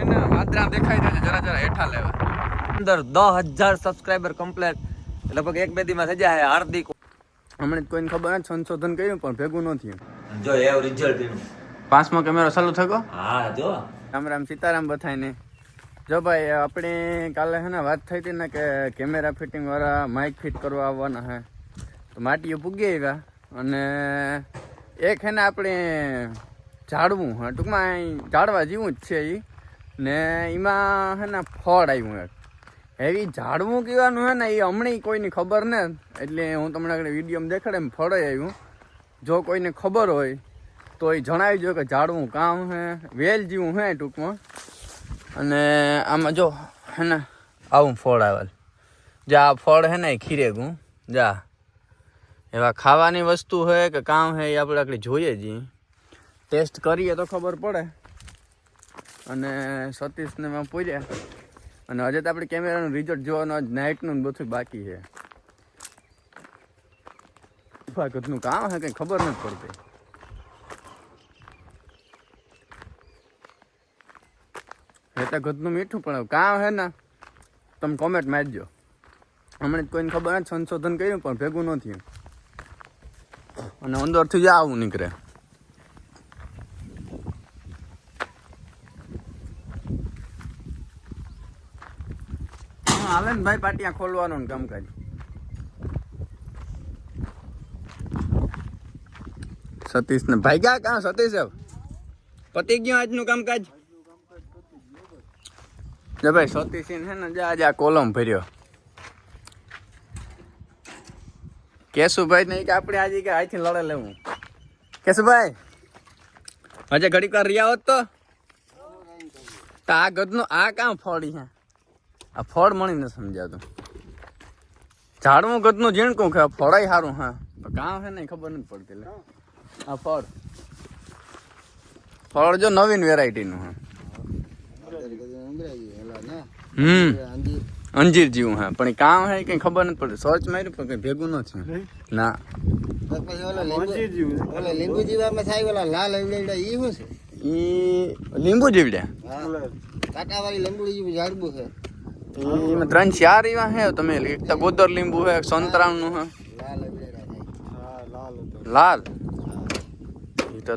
હે ને વાદરા દેખાઈ જાય જરા જરા હેઠા લેવા અંદર 10,000 સબસ્ક્રાઇબર કમ્પ્લીટ લગભગ 1-2 દિવસમાં થઈ જાય હાર્દિક હમણાં કોઈને ખબર નથી સંશોધન કર્યું પણ ભેગું ન થયું જો એવ રિઝલ્ટ એનું 5મો કેમેરો ચાલુ થયો હા જો રામ રામ સીતારામ બધાને જો ભાઈ આપણે કાલે હે ને વાત થઈ હતી ને કે કેમેરા ફિટિંગ વાળા માઇક ફિટ કરવા આવવાના હે તો માટીઓ પૂગી આવ્યા અને એક હે ને આપણે ઝાડવું હા ટૂંકમાં ઝાડવા જેવું જ છે એ ને એમાં હે ને ફળ આવ્યું એક એવી ઝાડવું કહેવાનું હે ને એ હમણાં કોઈની ખબર ને એટલે હું તમને આગળ વિડીયોમાં દેખાડે એમ ફળ આવ્યું જો કોઈને ખબર હોય તો એ જણાવી દો કે ઝાડવું કામ હે વેલ જેવું હે ટૂંકમાં અને આમાં જો હે ને આવું ફળ આવેલ જા આ ફળ હે ને એ ખીરે ગું જા એવા ખાવાની વસ્તુ હોય કે કામ હે એ આપણે આગળ જોઈએ જ ટેસ્ટ કરીએ તો ખબર પડે અને સતીશને એમાં પૂર્યા અને હજે તો આપણે કેમેરાનું રિઝલ્ટ જોવાનું આજ નાઇટનું બધું બાકી છે ઘરનું કામ હે કંઈ ખબર નથી પડતી હેતા ઘરનું મીઠું પણ કામ હે ને તમે કોમેન્ટ મારજો હમણાં કોઈને ખબર નથી સંશોધન કર્યું પણ ભેગું ન થયું અને અંદરથી જ આવું નીકળે હાલે ને ભાઈ પાટિયા ખોલવાનું કામકાજ સતીશ ને ભાઈ ગયા કાં સતીશ પતી ગયું આજનું કામકાજ જો ભાઈ સતીશ છે ને આજે આ કોલમ ભર્યો કેશુભાઈ નહીં કે આપણે આજે કે આથી લડે લેવું કેશુભાઈ હજે ઘડીક વાર રહ્યા હોત તો આ ગદનું આ કામ ફળી હે આ ફળ મળી ન સમજાતું ઝાડવું ગદનું ઝીણકું કે ફળાય સારું હા કામ હે ને ખબર નથી પડતી લે આ ફળ જો નવીન વેરાયટીનું હા અંજીર જેવું હા પણ કામ હે કઈ ખબર નથી પડતી સર્ચ માર્યું પણ કઈ ભેગું ન થયું ના લીંબુ જીવડ્યા કાંટાવાળી લીંબુડી જેવું ઝાડવું છે એમાં 3-4 એવા હે તમે એક તો ગોદર લીંબુ હે સંતરામનું હે લાલ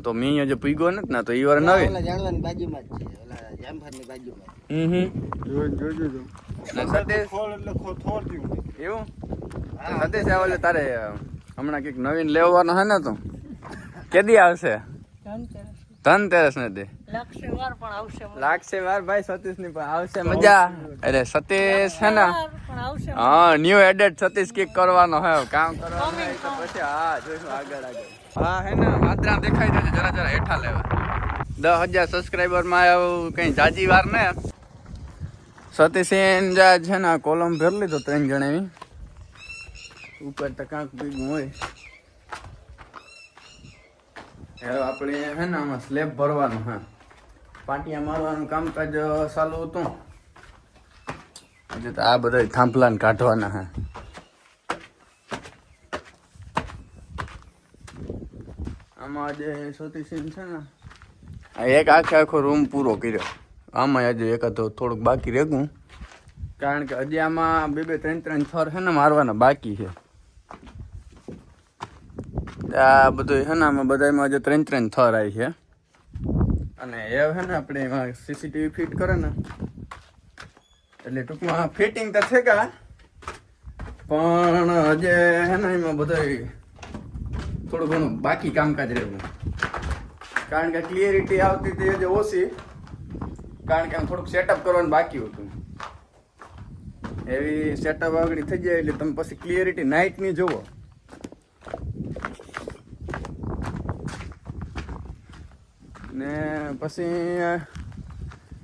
તો મેં હજુ પીગો નથી ને તો એ વાર નવી જાણવાની બાજુમાં જ છે ઓલા જામફળની બાજુમાં જોજો એવું સતીશ આવે તારે હમણાં કંઈક નવીન લેવાનો હે ને તો કેદી આવશે ધનતેરસ નથી લાગશે વાર ભાઈ સતીશ ની પણ આવશે મજા અરે સતીશ હે ને હા ન્યુ એડેડ સતીશ કિક કરવાનો હે કામ કરવાનું હે તો પછી હા જોઈશું આગળ હા હે ને વાદરા દેખાઈ જાય જરા જરા હેઠા લેવા 10,000 સબસ્ક્રાઈબર માં આવું કઈ જાજી વાર ને સતીશ જા છે ને કોલમ ભર લીધો 3 જણાની ઉપર તો કાંક ભીગું હોય હવે આપણે હે ને આમાં સ્લેબ ભરવાનું હા પાટિયા મારવાનું કામકાજ ચાલુ હતું હજુ તો આ બધા થાંભલાને કાઢવાના હા આમાં આજે સતીશ છે ને આ એક આખો રૂમ પૂરો કર્યો આમાં આજે એકાદ થોડુંક બાકી રેગું કારણ કે હજી આમાં 2-3 થર છે ને મારવાના બાકી છે આ બધું છે ને આમાં બધામાં હજુ 3 થર આવી છે અને એ છે ને આપણે એમાં સીસીટીવી ફિટ કરે ને એટલે ટૂંકમાં ફિટિંગ તો છે કા પણ હજે છે ને એમાં બધું થોડું ઘણું બાકી કામકાજ રહેવું કારણ કે ક્લિયરિટી આવતી હતી હજુ ઓછી કારણ કે થોડુંક સેટઅપ કરવાનું બાકી હતું એવી સેટઅપ આગળ થઈ જાય એટલે તમે પછી ક્લિયરિટી નાઇટની જુઓ ને પછી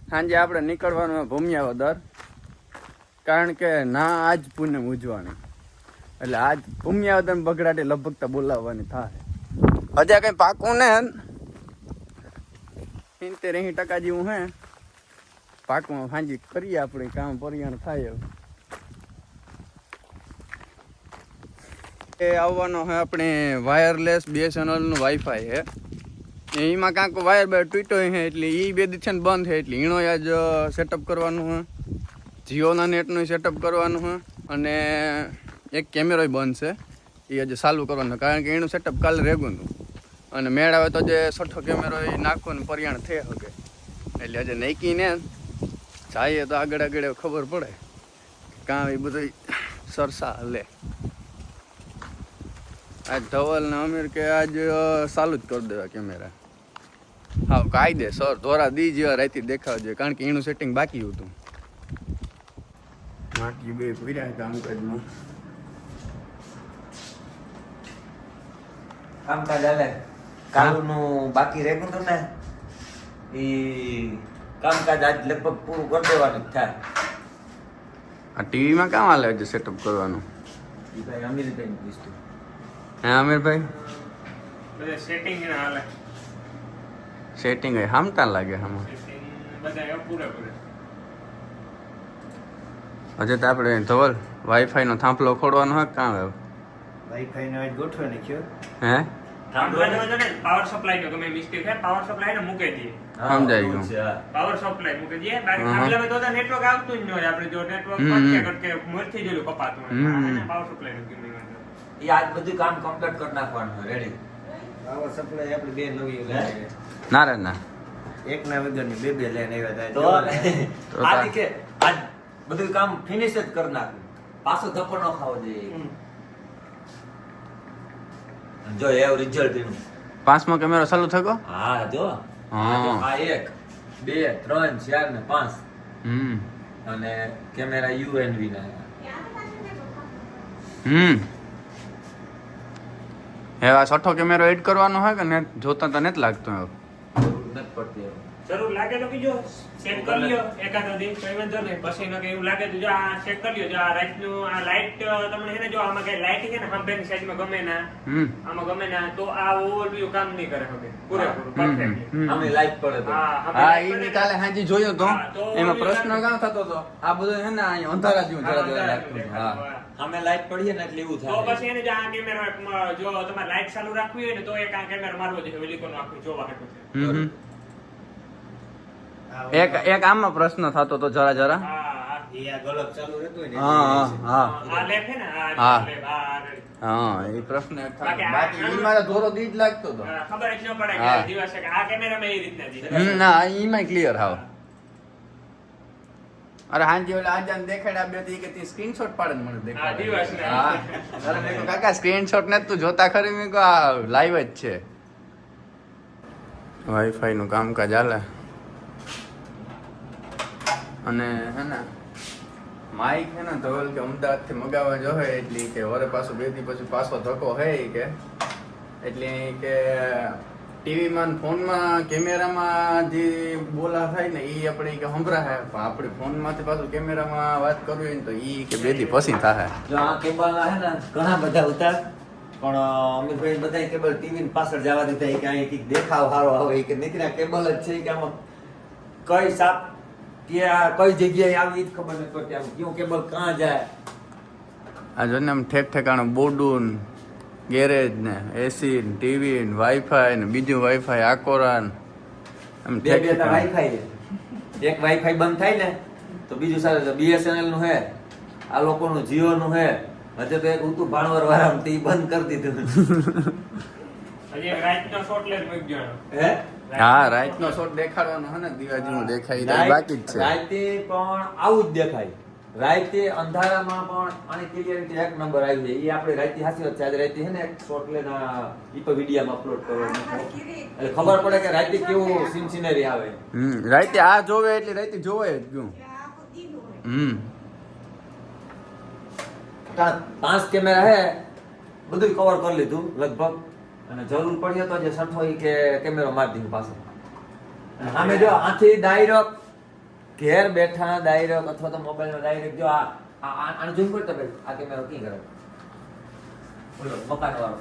સાંજે આપણે નીકળવાનું ભૂમિયાવદર કારણ કે ના આજ પૂનમ ઉજવાની એટલે આજ ભૂમિયાવદર બગડાટી લગભગ તો બોલાવવાની થાય હજે કઈ પાકું ને 70-80% જેવું હે પાકમાં સાંજે કરીએ આપણે કામ પરિયાણ થાય એ આવવાનો હે આપણે વાયરલેસ BSNL નું વાઈફાઈ હે એમાં કાંક વાયર બાયર તૂટ્યો છે એટલે એ 2 દિવસ છે ને બંધ છે એટલે ઈણો આજ સેટઅપ કરવાનું છે. જીઓના નેટનું સેટઅપ કરવાનું છે અને એક કેમેરો બંધ છે એ આજે ચાલુ કરવાનો કારણ કે એનું સેટઅપ કાલે રેગું હતું અને મેળ આવે તો જે 6 કેમેરો એ નાખવાનું પરિયાણ થઈ શકે એટલે આજે નાખીને જઈએ તો આગળ આગળ ખબર પડે કાં એ બધું સરસા લે. આજ ધવલ ને અમીર કે આજ ચાલુ જ કરી દેવા કેમેરા. હા કાયદેસર ધોરા દી જેવા રાતી દેખાવા કારણ કે એનું સેટિંગ બાકી હતું. માટી બે પૂર્યા કામકાજમાં કામકાજ હાલે. કાલનું બાકી રહેતું હતું ને એ કામકાજ આજ લગભગ પૂરું કરી દેવાનું જ થાય. આ ટીવીમાં કામ હાલે છે સેટઅપ કરવાનું? એ ભાઈ અમીરભાઈ પૂછતું. હે અમીરભાઈ બધા સેટિંગ ને હાલે. સેટિંગ એ હામતા લાગે આમાં. સેટિંગ બધા પૂરેપૂરે. હજે તો આપણે ધવલ વાઈફાઈ નો થાંભલો ખોડવાનો હોય કામ આવે વાઈફાઈ નો આજ ગોઠવે નાખ્યો. હે પાવર સપ્લાય નો ગમે મિસ્ટેક હે પાવર સપ્લાય ને મૂકી દઈએ. સમજાઈ ગયું. પાવર સપ્લાય મૂકી દઈએ બાકી થાંભલામાં તો નેટવર્ક આવતું જ ન હોય. આપણે જો નેટવર્ક કટકે મરથી જેલું કપાતું હોય અને પાવર સપ્લાય નું ગમે એ આજ બધું કામ કમ્પ્લીટ કરી નાખવાનું રેડી. પાવર સપ્લાય આપણે બે નવી લાગે. ના રે ના એક ના વગરની બે બે લઈને આવ્યા તો હતા. આજ કે આજ બધું કામ ફિનિશ જ કરી નાખ્યું. પાછો ધક્કો ન ખાવો જોઈએ. જો એવું રિઝલ્ટ એનું. 5મો કેમેરો ચાલુ થયો? હા જો હા. આ 1 2 3 4 ને 5 અને કેમેરા UNV ના. હવે આ 6 કેમેરો એડ કરવાનો હોય કે નેટ જોતા તો નથી લાગતું હવે. નથી પડતી હવે. જરૂર લાગે તો બીજો ચેક કરી લ્યો એકાદો દી કઈ વાંધો નહીં. પછી ન કે એવું લાગે તો જો આ ચેક કરી લ્યો. જો આ રાઈટ નું આ લાઈટ તમને છે ને જો આમાં કઈ લાઈટિંગ છે ને સામેની સાઈડમાં ગમે ના આમાં ગમે ના તો આ ઓવરવ્યુ કામ નહીં કરે હવે પૂરેપૂરું પરફેક્ટલી. આમે લાઈટ પડે તો હા ઈ કાલે હાજી જોયો તો એમાં પ્રશ્ન કામ થતો તો આ બધું છે ને અહીં અંધારા જેવું જરા જરા લાગતું હતું. હા આમે લાઈટ પડીએ ને એટલે એવું તો થાય. પછી એને જો આ કેમેરા જો તમારે લાઈટ ચાલુ રાખવી હોય ને તો એક આ કેમેરા મારવો જોઈએ વેલિકોન આખું જોવા હાટું છે. એક આમાં પ્રશ્ન થતો તો જરા જરા. હા એ આ ગલત ચાલુ રહેતો હોય ને હા હા આ લેફ્ટ છે ને હા. આ લેફ્ટ આ ready. હા એ પ્રશ્ન એક થતો. બાકી આ- બાકી ઈ મારા ધોરો દી જ લાગતો તો. ખબર જ ન પડે હા. કે દિવસે કે આ કેમેરામાં એ રીતના છે. ના ઈમાં ક્લિયર હાવ. અરે હાંજી ઓલા આજાન દેખાડ્યા બે તી કે તી સ્ક્રીનશોટ પાડે ને મને હા, દેખાડે. દિવસ ને. હા અરે મેં કહ્યું, કાકા સ્ક્રીનશોટ ને તું જોતા ખરી? મેં કહ્યું આ લાઈવ જ છે. વાઈફાઈ નું કામકાજ હાલે અને હે ને માઇક હે ને ધવલ કે અમદાવાદ થી મગાવવા જોહે એટલે કે વરે પાછું 2 દી પછી પાછો ધક્કો હે કે એટલે કે ટીવી માં ફોન માં કેમેરામાં જે બોલા થાય ને એ આપણે કે સંભળા હે પણ આપણે ફોન માંથી પાછું કેમેરામાં વાત કરવી હોય ને તો ઈ કે 2 દી પછી થાય. જો આ કેબલ હે ને ઘણા બધા ઉતાર પણ અમીરભાઈ બધા કેબલ ટીવી ની પાછળ જવા દીધા કે અહીં કઈક દેખાવ સારો આવે કે નીકળ્યા કેબલ જ છે કે આમાં કઈ સાપ કે આ કઈ જગ્યાએ આવી જ ખબર નથી પડતી. આમ કયું કેબલ ક્યાં જાય. આ જો ને આમ ઠેક ઠેકાણું બોર્ડું ગેરેજ ને એસી ને ટીવી ને વાઈફાઈ ને બીજું વાઈફાઈ આકોરા ને આમ બે ઠેક બે ઠેકાણું. વાઈફાઈ છે. એક વાઈફાઈ બંધ થાય ને તો બીજું સારું છે. BSNL નું હે, આ લોકોનું જીઓ નું હે. હજુ તો એક ઉતું ભાણવર વાળા તે બંધ કરી દીધું. હજી એક રાઈટનો શોટ લઈને મૂકી દેવાનો. હે હા રાઈટ નો શોટ દેખાડવાનો હે ને દિવાજી નું દેખાય તો બાકી જ છે. રાતે પણ આવું જ દેખાય. રાતે અંધારામાં પણ આની ક્લિયરિટી એક નંબર આવી જાય. એ આપણે રાતે હાસી વાત છે. આજે રાતે હે ને એક શોટ લઈને ઈ પર વિડીયોમાં અપલોડ કરવાનો એટલે ખબર પડે કે રાતે કેવું સીન સિનરી આવે. રાઈતે આ જોવે એટલે રાઈતે જોવે જ ગયું. 5 કેમેરા હે બધું કવર કરી લીધું લગભગ અને જરૂર પડી તો જે સઠો ઈ કે કેમેરો મારી દીધું પાછો. અને સામે જો આથી ડાયરેક્ટ ઘેર બેઠા ડાયરેક્ટ અથવા તો મોબાઈલમાં ડાયરેક્ટ જો આને જોઈ પડતો ભાઈ આ કેમેરો કી કરે બોલો મકાન વાળો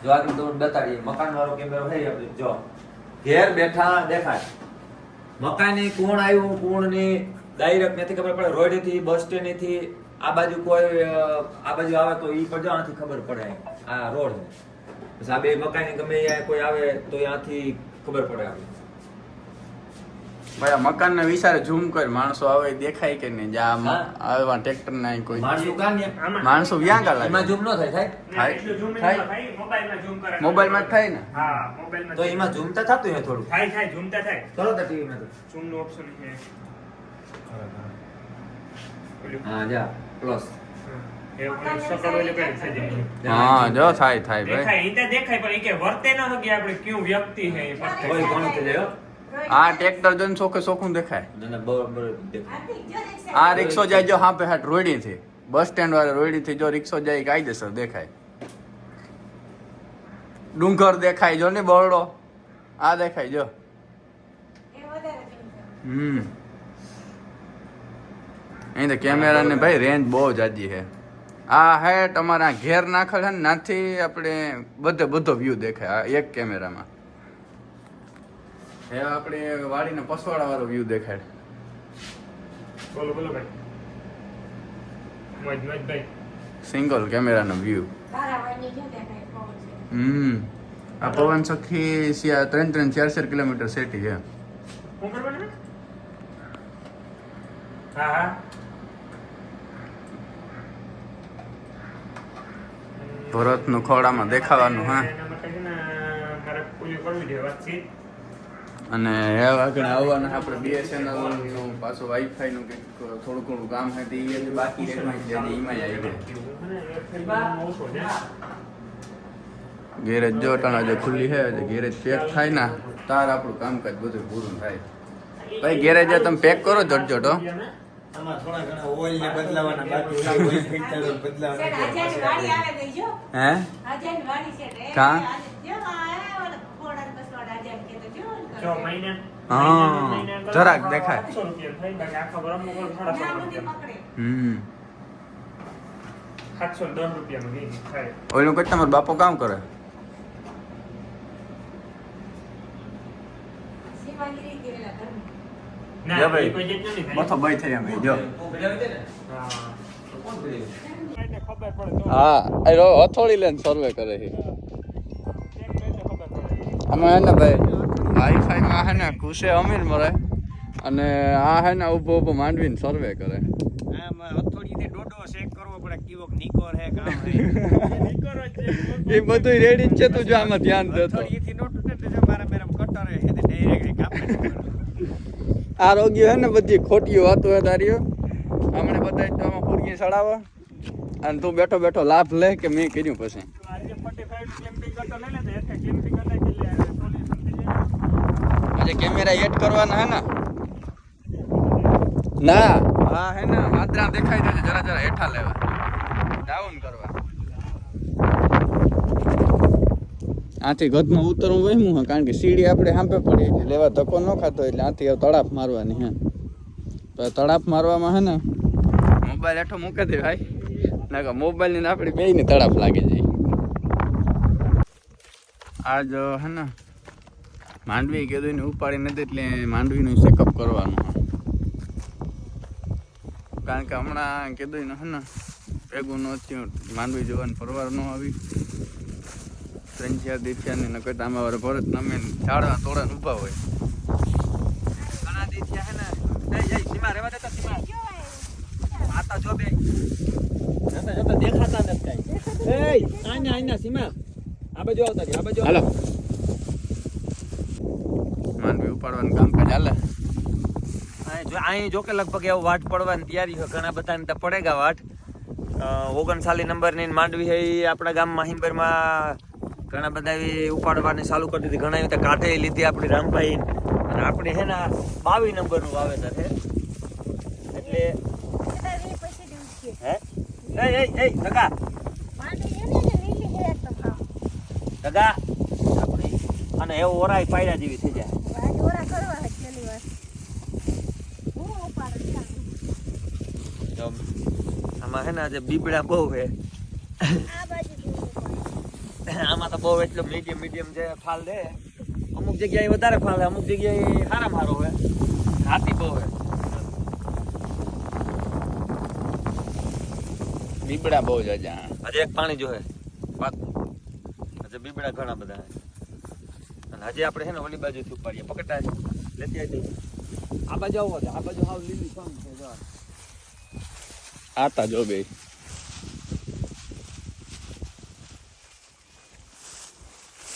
જો આગળ તો બતાડીએ મકાન વાળો કેમેરો હે આપણે જો ઘેર બેઠા દેખાય મકાની કોણ આવ્યું કોણ ની ડાયરેક્ટ નથી ખબર પડે. રોડ થી બસ સ્ટેન્ડ થી આ બાજુ કોઈ આ બાજુ આવે તો ઈ પર જો આથી ખબર પડે આ રોડ છે પછી આ બે મકાઈ ગમે ત્યાં કોઈ આવે તો ત્યાંથી ખબર પડે આપણે. ભાઈ આ મકાન ને વિચારે ઝૂમ કર માણસો આવે દેખાય કે નહીં જા હા. આવા ટ્રેક્ટર ના કોઈ માણસો કાં ને આમાં માણસો વ્યાં કા એમાં લાગે ઝૂમ ન થાય થાય થાય. એટલું zoom in થાય. ન થાય, મોબાઈલમાં zoom કરે. મોબાઈલમાં જ થાય ને હા, મોબાઈલમાં તો એમાં ઝૂમ તો થતું હોય થોડું. થાય, zoom તો થાય. કરો તો ટીવીમાં તો. zoom નું option છે. ઓલું, હા જા પ્લસ. એ ઓલું circle ઓલું કરે છે જે. હા જો થાય થાય ભાઈ દેખાય, ઈ તો દેખાય પણ ઈ કે વર્તે ન હગે આપણે ક્યું વ્યક્તિ છે એ કોઈ પરફેક્ટ. ઘણું થઈ જાય હો. આ ટ્રેક્ટર જોઈને ચોખ્ખે ચોખ્ખું દેખાય ના ના બરોબર દેખાય. આ રિક્ષો જાય જો હાપે હાટ રોડી થી બસ સ્ટેન્ડ વાળા રોડી થી જો રિક્ષો જાય કાયદેસર દેખાય ડુંગર દેખાય જો ને બરડો આ દેખાય જો અહીં તો કેમેરા ને ભાઈ રેન્જ બહુ જાજી છે આ હે તમારા ઘેર નાખેલ છે ને નાથી આપણે બધો વ્યૂ દેખાય આ એક કેમેરામાં હે આપણે વાડીને પસવાડા વાળો વ્યૂ દેખાય બોલો બોલો ભાઈ. મોજ મોજ ભાઈ. સિંગલ કેમેરાનો વ્યૂ આ પવન સખી 3-4 કિલોમીટર સેટી છે શું કરવાનું છે? હા હા. ભરતનું ખોડામાં દેખાવાનું હા એના માટે છે ને મારે પૂરી કરવી જોઈએ વાતચીત. અને એ આગળ આવવાના આપણે BSNL નું પાછું વાઈફાઈ નું કંઈક થોડું ઘણું કામ છે તે હજી બાકી છે એમાં આવી જાય ઓછો છે. ગેરેજ જો અટાણા જે ખુલ્લી છે ગેરેજ પેક થાય ને તાર આપણું કામકાજ બધું પૂરું થાય ભાઈ ગેરેજ તમે પેક કરો જટજટ હો આમાં થોડા ઘણા ઓઇલ ને બદલાવાના બાકી છે. ઓઇલ ફિલ્ટર બદલાવાના હે કાં? જો મહિને હા, જરાક દેખાય. 700 રૂપિયા થાય, બાકી આખા વરસમાં કોઈ 750 રૂપિયા. 710 રૂપિયાનું બિલ થાય. ઓઈલું કઈ તમારો બાપો કામ કરે ના, જા ભાઈ. એ કોઈ જેટલું નહીં થાય. બથો ભાઈ થઈ અમે જો તું ભેળાવી દે ને. હા. તો કોણ ભેળાવી? એને ખબર પડે તો. હા હથોડી લઈને સર્વે કરે છે એક એટલે ખબર પડે. આમાં હે ને ભાઈ વાઈફાઈ માં હે ને ખુશે અમીર મરે અને આ હે ને ઉભો ઉભો માંડવીને સર્વે કરે આમાં હથોડીથી ડોડો શેક કરવો પડે કેવોક નિકોર હે કામ હે. નીકળો જ છે. એ બધું રેડી જ છે તું જો આમાં ધ્યાન દેતો હથોડીથી નો તૂટે તો જો મારા મેરમ કટર હે તે ડાયરેક્ટ કાપી આરોગ્ય હે ને બધી ખોટી વાતો હે તારીઓ હમણે બતાવી તો આમાં ફૂરગી ચડાવો અને તું બેઠો બેઠો લાભ લે કે મેં કર્યું પછી આજે 45 ક્લિમ્પિંગ કરતો લઈ લે તો એટલે ક્લિમ્પિંગ કરતા એટલે સોલ્યુશન થઈ જાય. આજે કેમેરા એડ કરવાના હે ને ના હા હે ને વાદળા દેખાય છે જરા જરા હેઠા લેવા ડાઉન કરવા આથી ગદમાં ઉતરવું વહેમું હે કારણ કે સીડી આપણે સાંભે પડી એટલે લેવા ધક્કો ન ખાતો એટલે આથી તડાપ મારવાની હે તો તડાપ મારવામાં હે ને મોબાઈલ હેઠો મૂકી દે ભાઈ ના કે મોબાઈલ ની આપણી બેયની તડાપ લાગી જાય આ જો હે ને માંડવી કીધું ને ઉપાડી નથી એટલે માંડવીનું ચેકઅપ કરવાનું હે કારણ કે હમણાં કીધું ને હે ને ભેગું ન થયું માંડવી જોવાનું પરવાર ન આવી 3-4 દીથિયા ને નકર આમાં વાળા ભરત નમે ઝાડવા તોડવા ઊભા હોય ઘણા દીથિયા હે ને જઈ સીમા રેવા દેતા સીમા આતા જો બે જતા દેખાતા નથી કઈ એય આના સીમા આ બાજુ આવતા આ બાજુ હાલો માંડવી ઉપાડવાનું કામકાજ હાલે અહીં જો કે લગભગ એવું વાટ પડવાની તૈયારી છે ઘણા બધાને તો પડેગા વાટ 39 નંબરની માંડવી છે એ આપણા ગામમાં હિંબરમાં ઘણા બધા એવી ઉપાડવાની ચાલુ કરી દીધી ઘણા એવી કાઢે લીધી આપણી રામભાઈ અને આપણે છે ને 22 નંબરનું વાવેતર છે એટલે હે એ ટકા ટકા આપણે અને એવો ઓરાય પાયરા જેવી થઈ જાય આમાં હે ને આજે બીબડા બહુ છે આમાં તો બહુ એટલો મીડિયમ જે ફાલ દે અમુક જગ્યાએ વધારે ફાલ અમુક જગ્યાએ સારા મારો હોય હાથી બહુ હોય બીબડા બહુ જાજા આજે એક પાણી જોહે પાકું આજે એટલે બીબડા ઘણા બધા છે. અને હજી આપણે છે ને ઓલી બાજુથી ઉપાડીએ પકડા લેતી આવી દઈએ. આ બાજુ આવો છે, આ બાજુ હાવ લીલી ફામ છે જો. આતા જો બે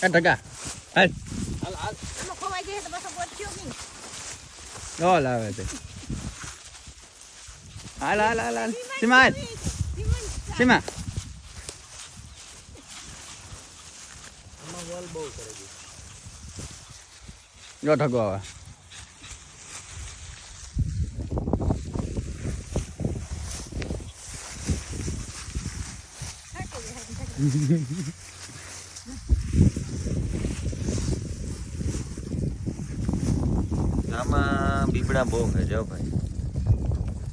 એ ટકા હાલ હાલ હાલ એમાં ખવાઈ જાય તો પાછો ગોઠ્યો નહીં. ડોલ આવે છે. હાલ હાલ હાલ હાલ સીમા હાલ સીમા જો ઠગો આવે. આમાં બીબડા બહુ છે જો ભાઈ.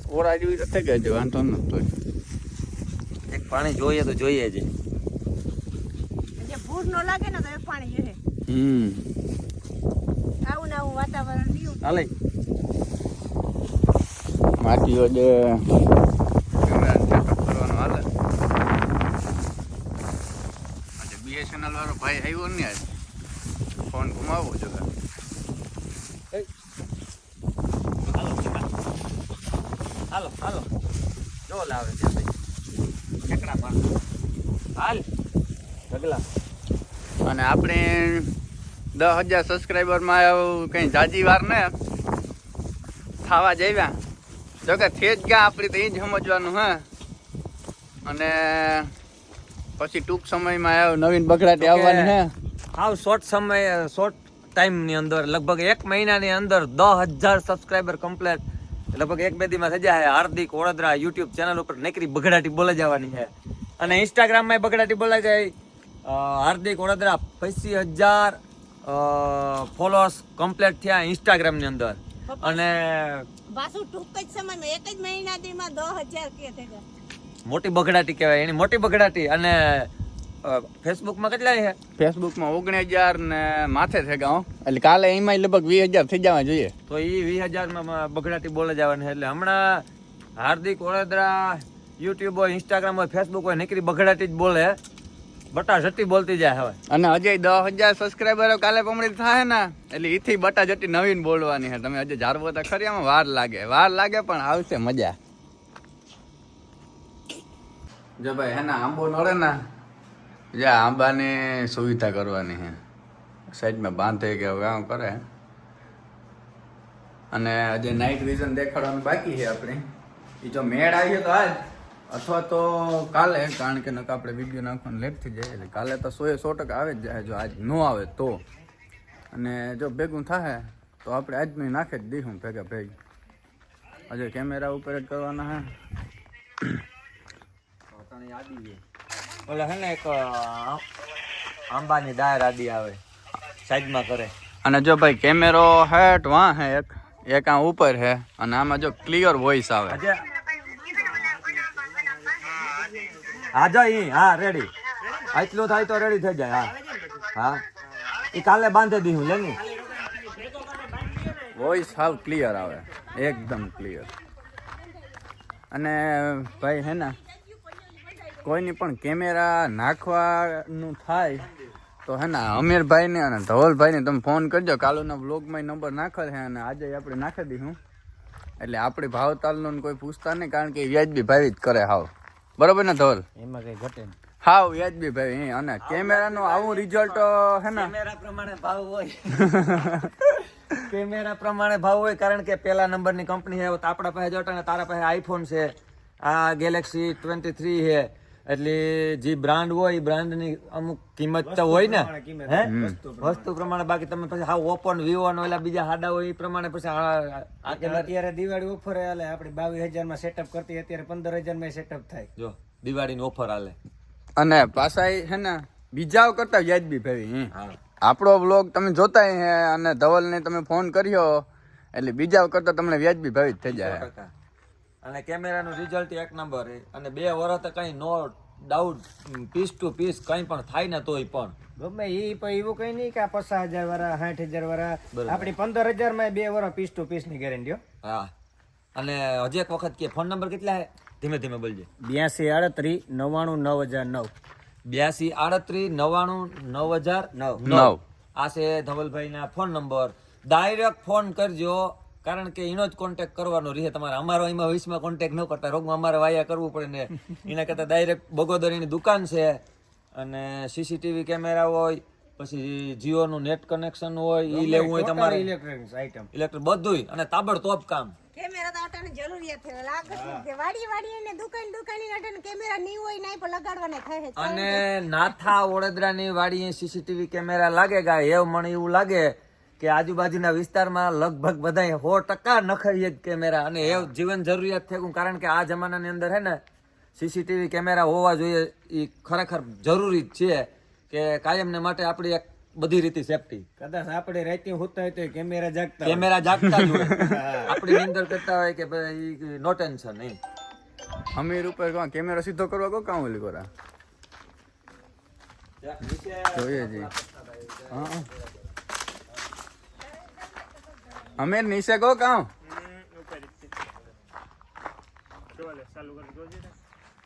ઓરા જેવી તો થઈ ગઈ છે વાંધો નતો. એક પાણી જોઈએ તો જોઈએ જ. જે ભૂર નો લાગે ને તો એક પાણી જોહે. આવું ને આવું વાતાવરણ રહ્યું. હાલે માટીઓ જે સેટઅપ કરવાનો હાલે. આજે BSNL વાળો ભાઈ આવ્યો ને આજ ફોન ઘુમાવવો જોઈએ. હાલો હાલો જો લાવે છે ભાઈ ઠેકડા માર હાલ ઢગલા. અને આપણે 10,000 સબસ્ક્રાઈબરમાં કંઈ જાજી વાર ને ખાવા જઈવ્યા જો કે થઈ જ ગયા આપણે તો એ જ સમજવાનું હે. અને પછી ટૂંક સમયમાં નવીન બગડાટી આવવાની હે. હાવ શોર્ટ સમય શોર્ટ ટાઈમની અંદર લગભગ 1 મહિનાની અંદર 10,000 સબસ્ક્રાઈબર કમ્પ્લીટ લગભગ 1-2 દીમાં થઈ જાય. હાર્દિક ઓળદરા યુટ્યુબ ચેનલ ઉપર નકરી બગડાટી બોલા જવાની છે અને ઇન્સ્ટાગ્રામમાં બગડાટી બોલાઈ જાય. હાર્દિક ઓળદરા 85,000 ફોલોઅર્સ કમ્પ્લીટ થયા ઇન્સ્ટાગ્રામની અંદર. અને પાછું ટૂંક જ સમયમાં એક જ મહિના દીમાં 10,000 કે થઈ ગયા. મોટી બગડાટી કહેવાય એની મોટી બગડાટી. અને ફેસબુકમાં કેટલા છે? ફેસબુકમાં 19,000 ને માથે થઈ ગયા. એટલે કાલે એમાં લગભગ 20,000 થઈ જવા જોઈએ. તો એ 20,000માં બગડાટી બોલે જવાની છે. એટલે હમણાં હાર્દિક ઓળદરા યુટ્યુબ હોય ઇન્સ્ટાગ્રામ હોય ફેસબુક હોય નકરી બગડાટી જ બોલે. બટા જટી બોલતી જાય હવે. અને હજે 10,000 સબસ્ક્રાઈબરો કાલે પમડી થાય ને એટલે ઈથી બટા જટી નવીન બોલવાની છે. તમે હજે જારવો તો ખરી આમાં વાર લાગે પણ આવશે મજા. જો ભાઈ હે ને આંબો નડે ને જે આંબાની સુવિધા કરવાની છે. સાઈડમાં બાંધે કે હવે આમ કરે. અને હજે નાઇટ વિઝન દેખાડવાનું બાકી છે આપણે. એ જો મેળ આવીએ તો આજ અથવા તો કાલે, કારણ કે નકા આપણે વિડીયો નાખવાનું લેટ થઈ જાય. એટલે કાલે તો 100% આવે જ જાય. જો આજ ન આવે તો અને જો ભેગું થાય તો આપણે આજનું નાખી જ દઈશું ભેગા ભેગ. હજે કેમેરા ઉપર જ કરવાના હે. ઓલા હે ને એક આંબાની ડાયર આડી આવે સાઈડમાં કરે. અને જો ભાઈ કેમેરો હેટ વાં હે એક આ ઉપર હે અને આમાં જો ક્લિયર વોઇસ આવે. હા જો ઈ હા રેડી આટલું થાય તો રેડી થઈ જાય. હા હા એ કાલે બાંધી દીધું લે ને. વોઇસ હાવ ક્લિયર આવે એકદમ ક્લિયર. અને ભાઈ હે ને કોઈની પણ કેમેરા નાખવાનું થાય તો હે ને અમીરભાઈને અને ધવલભાઈને તમે ફોન કરજો. કાલુના વ્લોગમાં નંબર નાખેલ છે અને આજે આપણે નાખી દઈશું. એટલે આપણી ભાવતાલનું કોઈ પૂછતા નહીં, કારણ કે વ્યાજબી ભાવી જ કરે હાવ. બરોબર ને ધવલ? એમાં કઈ ઘટે હાવ વ્યાજબી ભાઈ. અને કેમેરાનું આવું રિઝલ્ટ હે ને કેમેરા પ્રમાણે ભાવ હોય. કેમેરા પ્રમાણે ભાવ હોય કારણ કે પેલા નંબરની કંપની છે. આપણા પાસે જોટા ને તારા પાસે આઈફોન છે, આ ગેલેક્સી 23 છે. એટલે જે બ્રાન્ડ હોય એ બ્રાન્ડની અમુક કિંમત તો હોય ને હે વસ્તુ પ્રમાણે. બાકી તમે પછી હા ઓપો ને વિવો ને ઓલા બીજા હાડા હોય એ પ્રમાણે પછી અત્યારે દિવાળી ઓફર હાલે. આપણે 22,000 માં સેટઅપ કરતી અત્યારે 15,000 માં સેટઅપ થાય. જો દિવાળીની ઓફર હાલે. અને પાછા હે ને બીજા કરતા વ્યાજબી ભાઈ. આપણો વ્લોગ તમે જોતા હે અને ધવલને તમે ફોન કર્યો એટલે બીજા કરતા તમને વ્યાજબી ભાવી જ થઈ જાય. અને કેમેરાનું રિઝલ્ટ એક નંબર. અને 2 વર્ષ તો કઈ no doubt piece to piece કઈ પણ થાય ને તોય પણ ગમે એ પણ એવું કઈ નહીં કે 50,000 વાળા 60,000 વાળા આપણી 15,000 માં 2 વર્ષ પીસ ટુ પીસ ની ગેરંટી. હા. અને હજી એક વખત કે ફોન નંબર કેટલા હે? ધીમે ધીમે બોલજે. 8238 99 9009 8238999009 આ છે ધવલભાઈના ફોન નંબર. ડાયરેક્ટ ફોન કરજો, કારણ કે એનો જ કોન્ટેક્ટ કરવાનો રહે તમારે. અમારો એમાં વીસમાં કોન્ટેક્ટ ન કરતા, રોગમાં અમારે વાયા કરવું પડે ને એના કરતાં ડાયરેક્ટ બગોદરીની દુકાન છે અને સીસીટીવી કેમેરા હોય, પછી જીઓનું નેટ કનેક્શન હોય, ઈ લેવું હોય તમારે, ઇલેક્ટ્રોનિક્સ આઈટમ ઇલેક્ટ્રિક બધુંય, અને તાબડતોબ કામ. કેમેરા તો અટાણે જરૂરિયાત છે લાગે છે કે વાડી ને દુકાન અટાણે કેમેરા નહીં હોય નહીં પણ લગાડવાના થાય છે અને નાથા વડોદરાની વાડીએ સીસીટીવી કેમેરા લાગેગા એવું મને એવું લાગે કે આજુબાજુના વિસ્તારમાં લગભગ બધા 100% નખાઈએ જ કેમેરા, અને એ જીવન જરૂરિયાત થઈ ગયું. કારણ કે આ જમાનાની અંદર હે ને સીસીટીવી કેમેરા હોવા જોઈએ, એ ખરેખર જરૂરી જ છે કે કાયમને માટે આપણી એક બધી રીતે સેફટી. કદાચ આપણે રાતે હોતા હોય તો કેમેરા જાગતા કેમેરા જાગતા જ હોય, આપણી નિંદર કરતા હોય કે ભાઈ નો ટેન્શન નહીં. અમીર ઉપર કોણ કેમેરો સીધો કરવા કો કામ ઓલી કોરા જોઈએ જી. હા અમીર નીચે કો કામ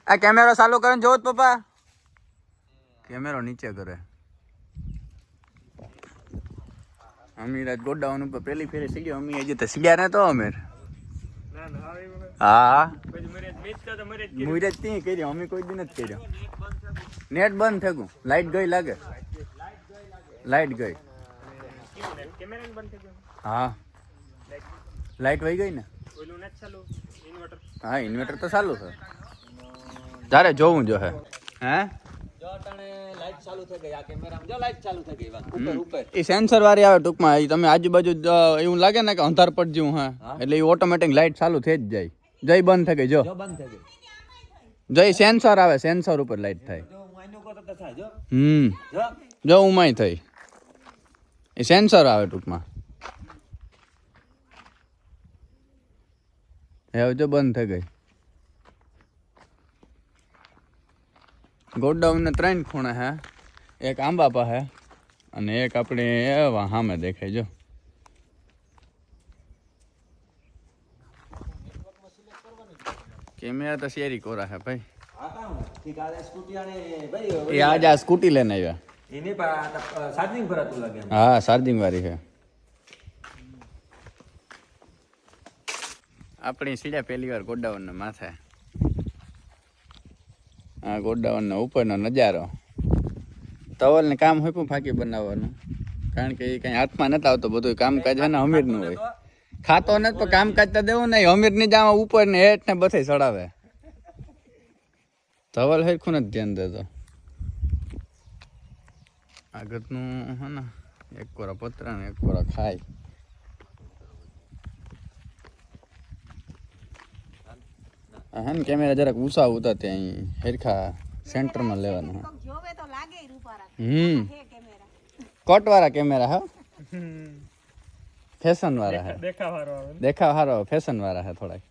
આ કેમેરો ચાલુ કરે જોત પપ્પા, કેમેરો નીચે કરે. અમીર આજ ગોડાઉન ઉપર પેલી ફેરે સીડ્યો. અમી હજી તો સીડ્યા ને તો અમીર. હા મુરત તી કર્યો, અમે કોઈ દી નથી કર્યો. નેટ બંધ થઈ ગયું, લાઈટ ગઈ લાગે, લાઈટ ગઈ. હા લાઈટ વહી ગઈ ને. હા ઇન્વર્ટર તો ચાલુ છે, તારે જોવું જો હે. હે એ સેન્સર વાળી આવે ટૂંકમાં, એ તમે આજુબાજુ એવું લાગે ને કે અંધાર પડ જેવું હે, એટલે એ ઓટોમેટિક લાઈટ ચાલુ થઈ જ જાય. જય બંધ થઈ ગઈ જો, જય સેન્સર આવે, સેન્સર ઉપર લાઈટ થાય. જો ઉમાય થઈ, એ સેન્સર આવે ટૂંકમાં. હવે જો બંધ થઈ ગઈ. ગોડાઉન 3 ખૂણે હે, એક આંબા પાસે અને એક આપણે એવા સામે દેખાય જો. કેમેરા તો શેરી કોરા હે ભાઈ. એ આજે આ સ્કૂટી લઈને આવ્યા. હા ચાર્જિંગ વાળી છે. આપણી સીડા પહેલી વાર ગોડાઉન ના માથે. આ ગોડાઉન નો ઉપરનો નજારો. તવલ ને કામ હોય પણ ફાંકી બનાવવાનું, કારણ કે એ કઈ હાથમાં નથી આવતો. બધું કામકાજ છે ને અમીર નું હોય. ખાતો નથી પણ કામકાજ તો દેવું નહીં. અમીર ની જાવ ઉપર ને હેઠ ને બધે ચડાવે. ધવલ હરખું નથી ધ્યાન દેતો. આગળનું હે ને એક કોરા પતરા ને એક કોરા ખાય. હે ને કેમેરા જરાક ઊંચા ઉતા ત્યાં હરખા સેન્ટરમાં લેવાના. જોવે તો લાગે રૂપારા હે કેમેરા કોટ વાળા કેમેરા હા, ફેશન વાળા હે, દેખાવ હારો ફેશન વાળા હે થોડાક.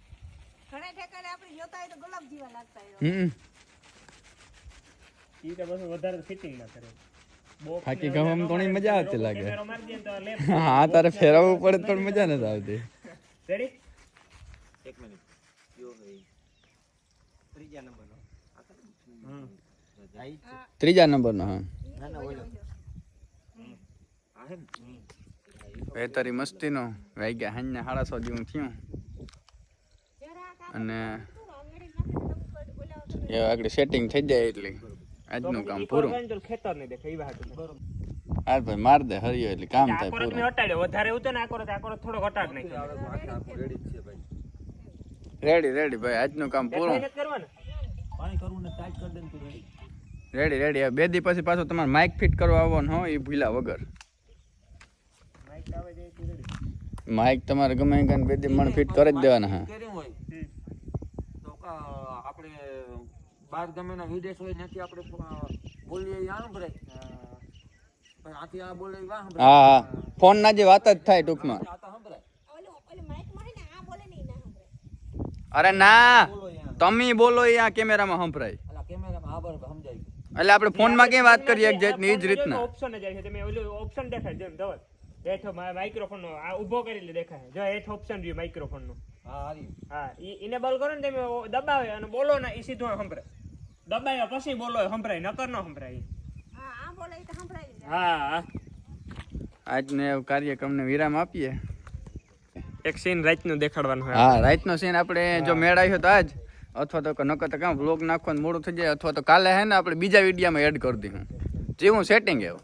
ઘણા ઠેકાણે આપણે જોતા હોય તો ગુલાબ જેવા લાગતા હોય. ઈ તો બસ વધારે ફિટિંગ ના કરે. ફાકી ગવામાં થોડી મજા આવતી લાગે. હા તારે ફેરવવું પડે તો મજા નથી આવતી. રેડી? એક મિનિટ. ત્રીજા નંબરનો હા. બેતારી મસ્તીનો વાગ્યા હાંજના 6:30 જેવું થયું. અને એ આગળ સેટિંગ થઈ જાય એટલે આજનું કામ પૂરું. ખેતર નહીં દેખાય ઈ વાત. હા ભાઈ માર દે હરિયો એટલે કામ થાય આકોરત પૂરું. મે હટાડ્યો વધારે ઉતો ને આકોરત થોડો ઘટાડ નાખ્યો. રેડી ભાઈ આજનું કામ પૂરું. મહેનત કરવાનું. પાણી કરવું ને ટાઈટ કરી દે તું રેડી. રેડી. 2 દી પછી પાછું તમારે માઇક ફિટ કરવા આવવાનું હોય એ ભૂલા વગર. માઈક આવે છે ઈ રેડી. માઇક તમારે ગમે ત્યાં 2 દી મણ ફિટ કરી જ દેવાના હા. કેવું હોય તો આપણે બાર ગમે ના વિદેશ હોય નથી આપણે બોલીએ આમ ભરે પણ આથી આ બોલે વાહ ભરે. હા ફોન ના જે વાત જ થાય ટૂંકમાં. આ તો સંભળાય. ઓલી માઈકમાં હે ને આ બોલે નહીં ના સંભળાય. અરે ના તમે બોલો એ આ કેમેરામાં સંભળાય. અલા કેમેરામાં આ બરાબર સમજાય. એટલે આપણે ફોનમાં ક્યાં વાત કરીએ એક જાતની એ જ રીતના. ઓપ્શન જ છે. તમે ઓલું ઓપ્શન દેખાય જેમ ધવલ હેઠ માઇક્રોફોન નો આ ઊભો કરીને દેખાય. જો હેઠ ઓપ્શન રહ્યું માઇક્રોફોન નું. હા હારી. હા ઈ ઇનેબલ કરો ને તમે દબાવે અને બોલો ને ઈ સીધું સંભળાય. દબાયા પછી બોલો સંભળાય, નકર ન સંભળાય. હા આ બોલે ઈ તો સંભળાવી દે. હા, આજને કાર્યક્રમને વિરામ આપીએ. એક સીન રાતનું દેખાડવાનું હોય. હા, રાતનો સીન આપણે જો મેળ આવ્યો તો આજ, અથવા તો નકર તો કામ વ્લોગ નાખવાનું મોડું થઈ જાય, અથવા તો કાલે હે ને આપણે બીજા વિડીયામાં એડ કરી દઈશું જેવું સેટિંગ એવું.